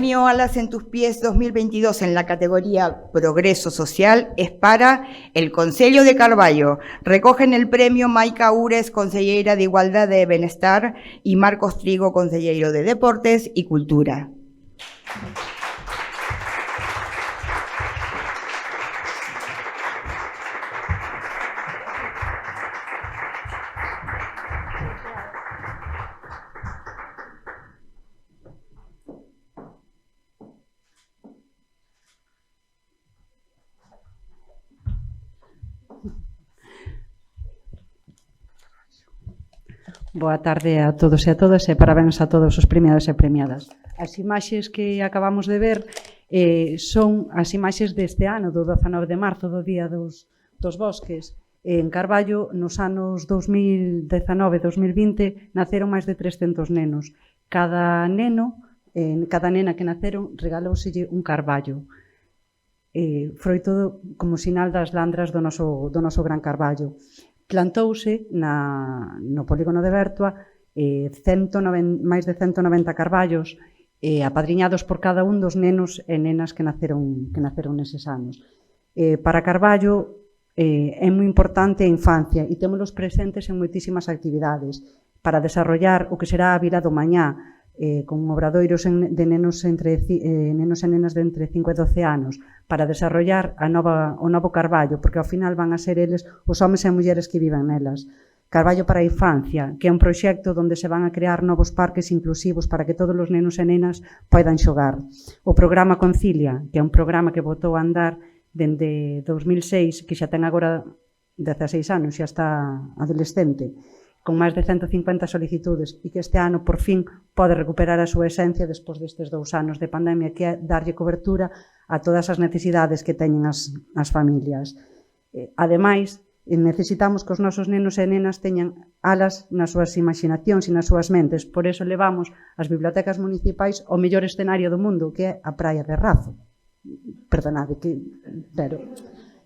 premio Alas en tus pies 2022 en la categoría Progreso Social es para el Concello de Carballo. Recogen el premio Maica Ures, conselleira de Igualdade e Benestar, y Marcos Trigo, conselleiro de Deportes y Cultura. Boa tarde a todos e a todas e parabéns a todos os premiados e premiadas. As imaxes que acabamos de ver son as imaxes deste ano, do 19 de marzo, do Día dos Bosques. En Carballo, nos anos 2019-2020, naceron máis de 300 nenos. Cada neno, cada nena que naceron, regalouselle un carballo. Froito como sinal das landras do noso gran carballo. Plantouse no polígono de Bertua máis de 190 carballos apadriñados por cada un dos nenos e nenas que naceron neses anos. Para Carballo é moi importante a infancia e témolos presentes en moitísimas actividades para desarrollar o que será a Vila do Mañá, con obradoiros de nenos e nenas de entre 5 e 12 anos, para desarrollar o novo Carballo, porque ao final van a ser eles os homes e mulleres que viven nelas. Carballo para a Infancia, que é un proxecto onde se van a crear novos parques inclusivos para que todos os nenos e nenas poidan xogar. O programa Concilia, que é un programa que botou a andar dende 2006, que xa ten agora 16 anos, xa está adolescente, con máis de 150 solicitudes e que este ano, por fin, pode recuperar a súa esencia despois destes 2 anos de pandemia, que é darlle cobertura a todas as necesidades que teñen as familias. Ademais, necesitamos que os nosos nenos e nenas teñan alas nas súas imaginacións e nas súas mentes. Por iso levamos as bibliotecas municipais ao mellor escenario do mundo, que é a Praia de Razo. Perdonade, pero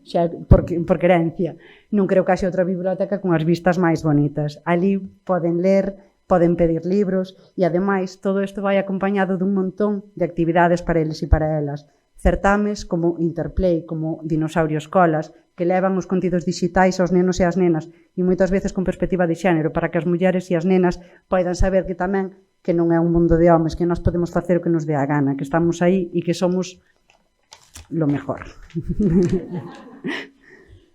xa por querencia. Non creo que haxe outra biblioteca con as vistas máis bonitas. Ali poden ler, poden pedir libros e, ademais, todo isto vai acompañado dun montón de actividades para eles e para elas. Certames como Interplay, como Dinosaurio Escolas, que levan os contidos digitais aos nenos e ás nenas e moitas veces con perspectiva de xénero para que as mulleres e as nenas poidan saber que tamén que non é un mundo de homes, que nós podemos facer o que nos dé a gana, que estamos aí e que somos lo mejor.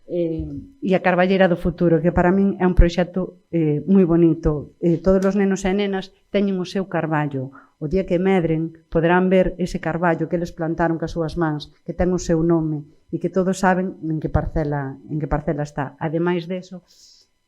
E a Carballera do Futuro, que para min é un proxecto moi bonito. Todos os nenos e nenas teñen o seu carballo. O día que medren poderán ver ese carballo que eles plantaron cas súas mans, que ten o seu nome e que todos saben en que parcela está. Ademais deso,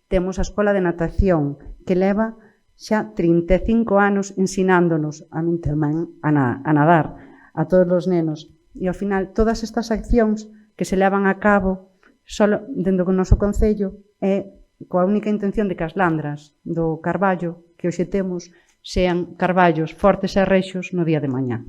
temos a Escola de Natación, que leva xa 35 anos ensinándonos, a min tamén, a nadar, a todos os nenos. E ao final, todas estas accións que se levan a cabo só dentro do noso concello é coa única intención de que as landras do carballo que hoxe temos sean carballos fortes e rexos no día de mañá.